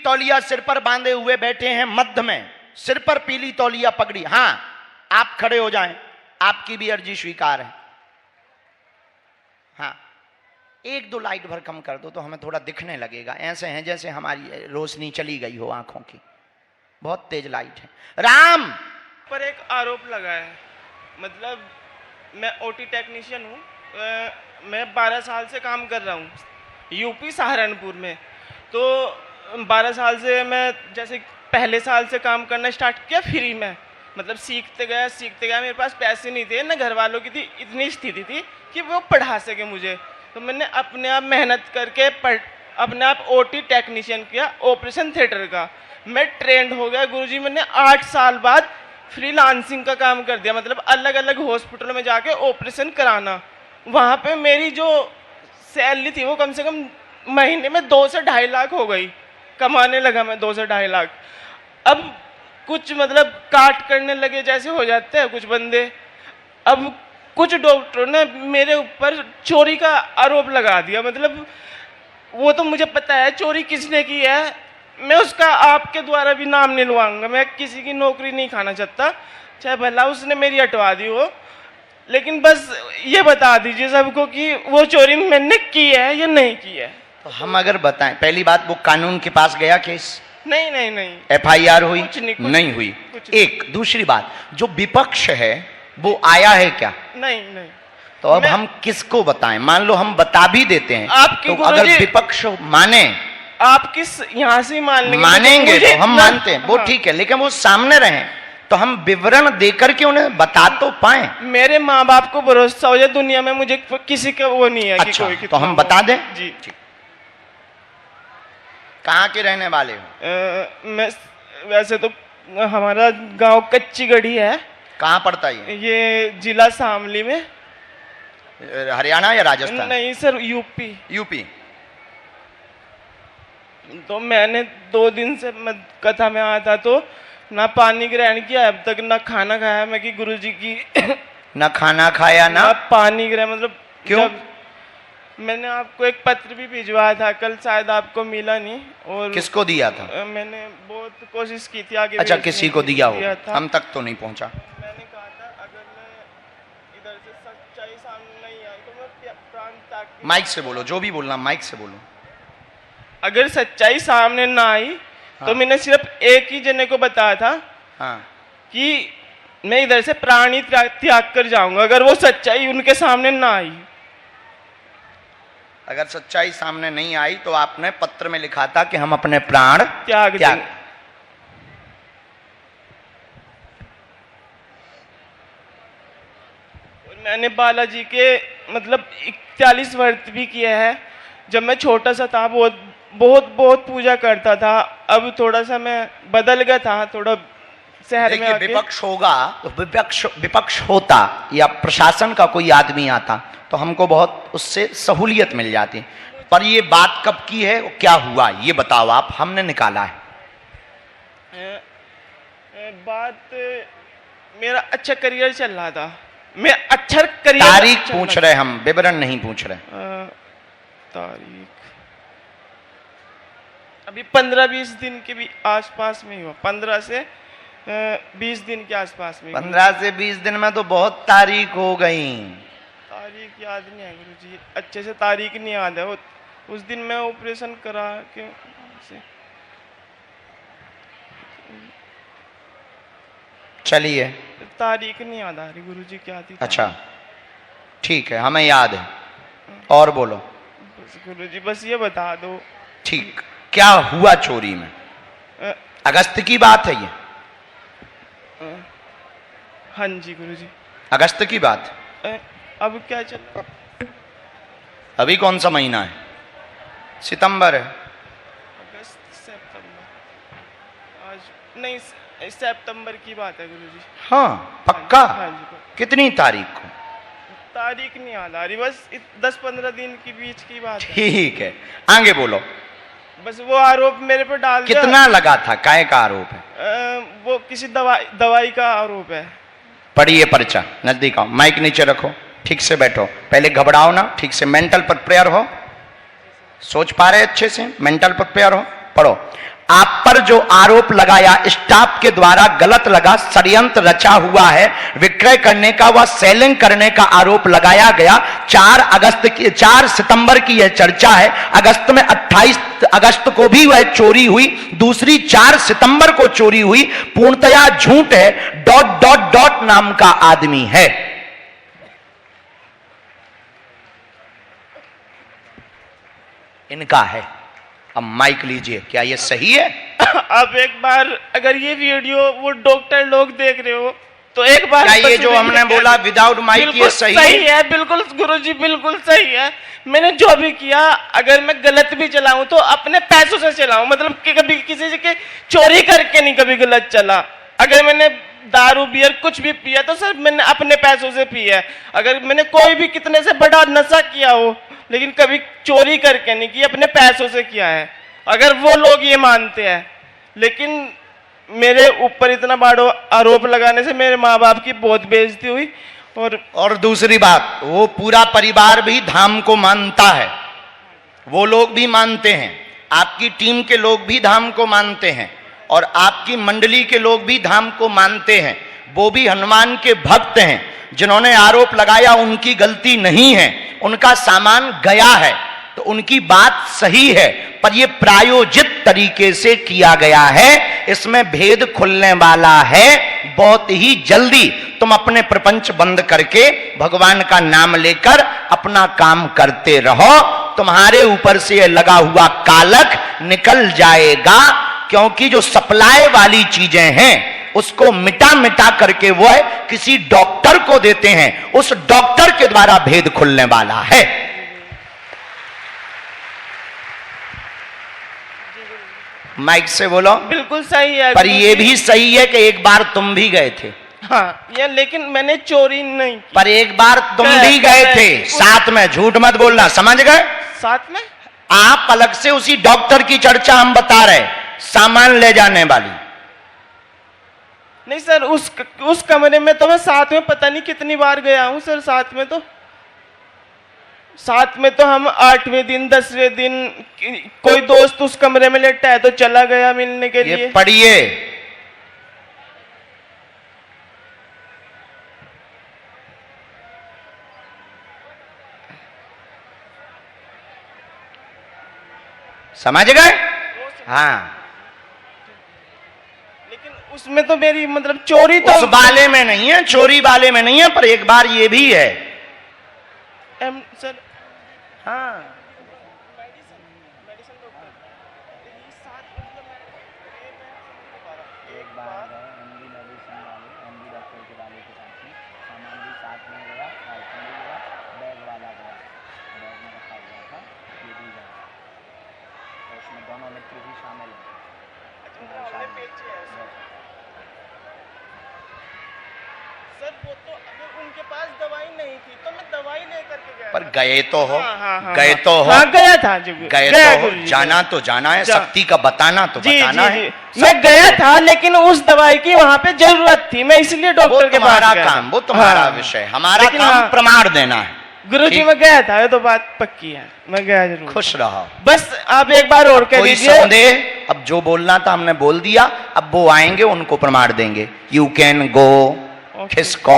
तौलिया सिर पर बांधे हुए बैठे हैं मध्य में, सिर पर पीली तौलिया पगड़ी। हां, आप खड़े हो जाएं, आपकी भी अर्जी स्वीकार है। हाँ, एक दो लाइट भर कम कर दो तो हमें थोड़ा दिखने लगेगा। ऐसे हैं जैसे हमारी रोशनी चली गई हो आंखों की, बहुत तेज लाइट है। राम पर एक आरोप लगा है, मतलब मैं ओटी टेक्नीशियन हूँ, मैं 12 साल से काम कर रहा हूँ यूपी सहारनपुर में। तो 12 साल से मैं जैसे पहले साल से काम करना स्टार्ट किया फ्री में, मतलब सीखते गया। मेरे पास पैसे नहीं थे, न घर वालों की थी इतनी स्थिति थी कि वो पढ़ा सके मुझे। तो मैंने अपने आप मेहनत करके अपने आप ओटी टेक्नीशियन किया, ऑपरेशन थिएटर का। मैं ट्रेंड हो गया गुरुजी। मैंने 8 साल बाद फ्रीलांसिंग का काम कर दिया, मतलब अलग अलग हॉस्पिटलों में जाके ऑपरेशन कराना। वहाँ पे मेरी जो सैलरी थी वो कम से कम महीने में 2 से 2.5 लाख हो गई, कमाने लगा मैं 2 से 2.5 लाख। अब कुछ मतलब काट करने लगे जैसे हो जाते हैं कुछ बंदे। अब कुछ डॉक्टरों ने मेरे ऊपर चोरी का आरोप लगा दिया, मतलब वो तो मुझे पता है चोरी किसने की है, मैं उसका आपके द्वारा भी नाम नहीं लुआऊंगा। मैं किसी की नौकरी नहीं खाना चाहता, चाहे भला उसने मेरी हटवा दी हो, लेकिन बस ये बता दीजिए सबको कि वो चोरी मैंने की है या नहीं की है। तो हम अगर बताएं, पहली बात वो कानून के पास गया केस? नहीं। FIR हुई? कुछ नहीं हुई। कुछ एक दूसरी बात, जो विपक्ष है वो आया है क्या? नहीं। तो अब हम किसको बताएं? मान लो हम बता भी देते हैं, आपकी तो अगर विपक्ष माने, आप किस यहाँ से मानेंगे तो हम मानते हैं, वो हाँ। ठीक है, लेकिन वो सामने रहे तो हम विवरण देकर के उन्हें बता तो पाए। मेरे माँ बाप को भरोसा हो जाए दुनिया में, मुझे किसी का वो नहीं है। अच्छा, कि कोई तो हम बता दें? जी। कहाँ के रहने वाले हो? मैं वैसे तो हमारा गांव कच्ची गढ़ी है। कहाँ पड़ता है ये जिला शामली में। हरियाणा या राजस्थान? नहीं सर, यूपी। तो मैंने 2 दिन से मैं कथा में आया था, तो ना पानी ग्रहण किया अब तक, ना खाना खाया। मैं कि गुरुजी की ना खाना खाया ना पानी ग्रहण, मतलब क्यों? मैंने आपको एक पत्र भी भिजवाया था कल, शायद आपको मिला नहीं। और किसको दिया था? मैंने बहुत कोशिश की थी आगे। अच्छा, किसी को दिया हो, था। हम तक तो नहीं पहुंचा। मैंने कहा था अगर मैं इधर से सच्चाई सामने नहीं आई तो मैं प्राण त्याग। माइक से बोलो, जो भी बोलना माइक से बोलो। अगर सच्चाई सामने ना आई तो मैंने सिर्फ एक ही जने को बताया था कि मैं इधर से प्राण ही त्याग कर जाऊंगा, अगर वो सच्चाई उनके सामने ना आई। अगर सच्चाई सामने नहीं आई तो आपने पत्र में लिखा था कि हम अपने प्राण त्याग। और मैंने बालाजी के मतलब 41 व्रत भी किए हैं। जब मैं छोटा सा था बहुत पूजा करता था। अब थोड़ा सा मैं बदल गया था, थोड़ा शहर में आके। विपक्ष होगा तो विपक्ष होता या प्रशासन का कोई आदमी आता तो हमको बहुत उससे सहूलियत मिल जाती, पर ये बात कब की है, क्या हुआ ये बताओ आप, हमने निकाला है। बात मेरा अच्छा करियर चल रहा था, मैं अच्छा करियर। तारीख पूछ रहे हम, विवरण नहीं पूछ रहे। तारीख अभी 15-20 दिन के भी आसपास में हुआ, 15 से 20 दिन के आसपास में। 15 से 20 दिन में तो बहुत तारीख हो गई। तारीख याद नहीं है गुरुजी, अच्छे से तारीख नहीं याद है। उस दिन मैं ऑपरेशन करा के चलिए, तारीख नहीं याद आ रही गुरुजी, क्या थी। अच्छा ठीक है, हमें याद है, और बोलो। गुरुजी बस ये बता दो। ठीक, क्या हुआ चोरी में? अगस्त की बात है ये? हाँ जी गुरुजी, अगस्त की बात। अब क्या चल रहा? अभी कौन सा महीना है? सितंबर है। अगस्त सितंबर, आज नहीं, सितंबर की बात है गुरुजी। हाँ पक्का? हाँ जी। कितनी तारीख को? तारीख नहीं याद आ रही, बस 10-15 दिन के बीच की बात है। ठीक है, आगे बोलो। बस वो आरोप मेरे पर डाल दिया। कितना लगा था, काय का आरोप है? वो किसी दवाई का आरोप है। पढ़िए पर्चा, नजदीक आओ, माइक नीचे रखो, ठीक से बैठो, पहले घबराओ ना, ठीक से मेंटल पर प्रेयर हो, सोच पा रहे अच्छे से, मेंटल पर प्रेयर हो, पढ़ो। आप पर जो आरोप लगाया स्टाफ के द्वारा गलत लगा, षड्यंत्र रचा हुआ है, विक्रय करने का व सेलिंग करने का आरोप लगाया गया। 4 सितंबर की यह चर्चा है। अगस्त में 28 अगस्त को भी वह चोरी हुई, दूसरी 4 सितंबर को चोरी हुई। पूर्णतया झूठ है। ... नाम का आदमी है। इनका है। अब माइक लीजिए, क्या ये सही है? अब एक बार अगर ये वीडियो वो डॉक्टर लोग देख रहे हो तो एक बार क्या ये जो हमने बोला विदाउट माइक ये सही है? बिल्कुल गुरुजी, बिल्कुल सही है। मैंने जो भी किया, अगर मैं गलत भी चलाऊं तो अपने पैसों से चलाऊं, मतलब कि कभी किसी से चोरी करके नहीं कभी गलत चला। अगर मैंने दारू बियर कुछ भी पिया तो सर मैंने अपने पैसों से पिया है। अगर मैंने कोई भी कितने से बड़ा नशा किया हो, लेकिन कभी चोरी करके नहीं किया, अपने पैसों से किया है। अगर वो लोग ये मानते हैं, लेकिन मेरे ऊपर इतना बड़ा आरोप लगाने से मेरे माँ बाप की बहुत बेइज्जती हुई। और दूसरी बात, वो पूरा परिवार भी धाम को मानता है, वो लोग भी मानते हैं, आपकी टीम के लोग भी धाम को मानते हैं, और आपकी मंडली के लोग भी धाम को मानते हैं। वो भी हनुमान के भक्त हैं। जिन्होंने आरोप लगाया उनकी गलती नहीं है, उनका सामान गया है तो उनकी बात सही है, पर यह प्रायोजित तरीके से किया गया है। इसमें भेद खुलने वाला है बहुत ही जल्दी। तुम अपने प्रपंच बंद करके भगवान का नाम लेकर अपना काम करते रहो, तुम्हारे ऊपर से यह लगा हुआ कालक निकल जाएगा। क्योंकि जो सप्लाई वाली चीजें हैं उसको मिटा मिटा करके वो है किसी डॉक्टर को देते हैं, उस डॉक्टर के द्वारा भेद खुलने वाला है। माइक से बोलो। बिल्कुल सही है। पर ये भी सही है कि एक बार तुम भी गए थे। हाँ, ये लेकिन मैंने चोरी नहीं की। पर एक बार तुम भी गए थे साथ में, झूठ मत बोलना, समझ गए? साथ में आप अलग से उसी डॉक्टर की चर्चा हम बता रहे, सामान ले जाने वाली नहीं सर। उस कमरे में तो मैं साथ में पता नहीं कितनी बार गया हूं सर। साथ में तो हम 8वें दिन 10वें दिन कोई दोस्त उस कमरे में लेटा है तो चला गया मिलने के लिए। पढ़िए, समझ गए? हाँ, लेकिन उसमें तो मेरी मतलब चोरी तो उस वाले में नहीं है, चोरी वाले में नहीं है, पर एक बार ये भी है सर। हाँ, सर वो तो अगर उनके पास दवाई नहीं थी तो मैं दवाई लेकर के गया। पर गए तो हो। हाँ, गए तो हो। हाँ, गया था जी, गए तो हो। जाना तो जाना है, शक्ति का बताना तो बताना है। मैं गया था, लेकिन उस दवाई की वहाँ पे जरूरत थी, मैं इसलिए डॉक्टर के पास गया। काम, वो तुम्हारा विषय, हमारा काम प्रमाण देना है। गुरुजी मैं गया था, ये तो बात पक्की है, मैं गया जरूर। खुश रहो। बस आप एक बार और कह दीजिए। अब जो बोलना था हमने बोल दिया, अब वो आएंगे उनको प्रमाण देंगे। You can go. खिसको।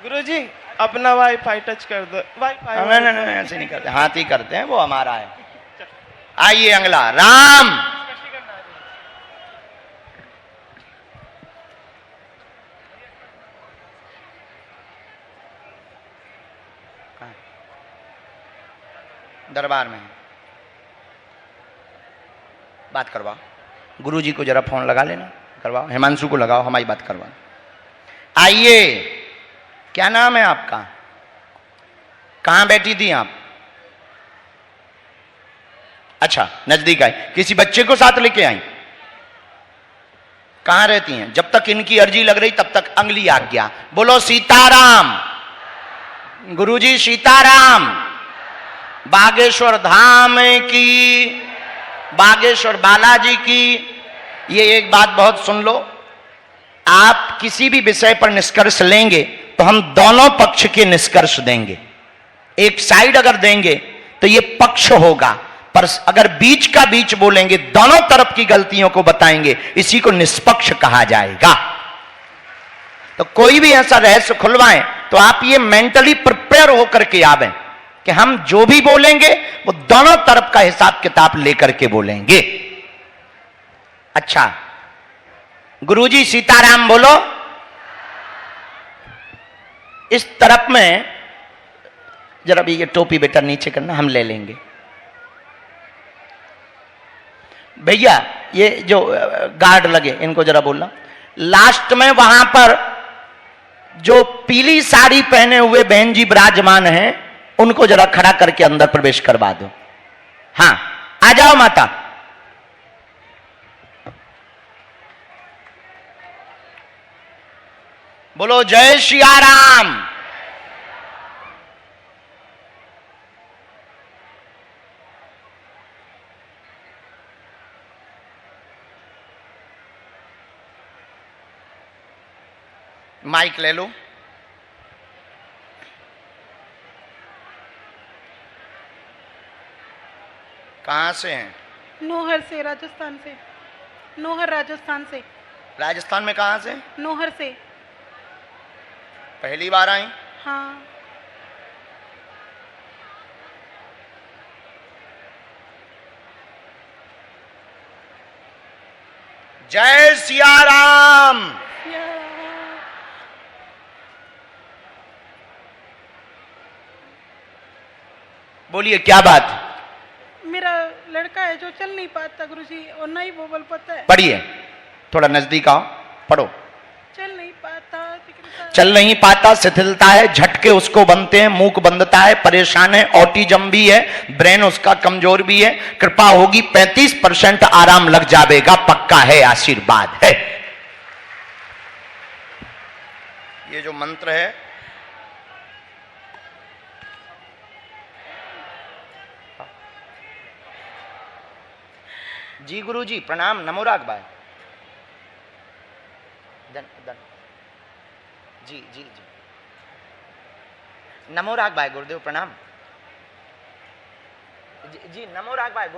गुरुजी अपना वाईफाई टच कर दो। वाईफाई नहीं, ऐसे नहीं करते, हाथ ही करते हैं, वो हमारा है। आइए अगला, राम। दरबार में बात करवाओ, गुरुजी को जरा फोन लगा लेना, करवाओ, हिमांशु को लगाओ, हमारी बात करवाओ। आइए, क्या नाम है आपका? कहां बैठी थी आप? अच्छा, नजदीक आई। किसी बच्चे को साथ लेके आई? कहां रहती हैं? जब तक इनकी अर्जी लग रही तब तक अगली आज्ञा। बोलो सीताराम। गुरुजी सीताराम। बागेश्वर धाम की, बागेश्वर बालाजी की। ये एक बात बहुत सुन लो, आप किसी भी विषय पर निष्कर्ष लेंगे तो हम दोनों पक्ष के निष्कर्ष देंगे। एक साइड अगर देंगे तो ये पक्ष होगा, पर अगर बीच का बीच बोलेंगे, दोनों तरफ की गलतियों को बताएंगे, इसी को निष्पक्ष कहा जाएगा। तो कोई भी ऐसा रहस्य खुलवाएं तो आप ये मेंटली प्रिपेयर होकर के आवें कि हम जो भी बोलेंगे वो दोनों तरफ का हिसाब किताब लेकर के बोलेंगे। अच्छा गुरुजी सीताराम बोलो। इस तरफ में जरा भी ये टोपी बेटा नीचे करना, हम ले लेंगे। भैया ये जो गार्ड लगे इनको जरा बोलना, लास्ट में वहां पर जो पीली साड़ी पहने हुए बहन जी विराजमान हैं उनको जरा खड़ा करके अंदर प्रवेश करवा दो। हाँ आ जाओ माता। बोलो जय सिया राम। माइक ले लो। कहां से हैं? नोहर से, राजस्थान से। नोहर राजस्थान से। राजस्थान में कहां से? नोहर से। पहली बार आई? हाँ। जय सिया राम। बोलिए क्या बात? मेरा लड़का है जो चल नहीं पाता गुरुजी, और नहीं वो बोल पाता है। पढ़िए, थोड़ा नजदीक आओ, पढ़ो। चल नहीं पाता, चल नहीं पाता, शिथिलता है, झटके उसको बनते हैं, मूक बंधता है, परेशान है, ऑटिज्म भी है, ब्रेन उसका कमजोर भी है। कृपा होगी 35% आराम लग जाएगा, पक्का है, आशीर्वाद है। ये जो मंत्र है जी गुरुजी प्रणाम। नमो राग भाई। धन धन जी जी जी नमो राग भाई। गुरुदेव प्रणाम। जी नमो राग भाई।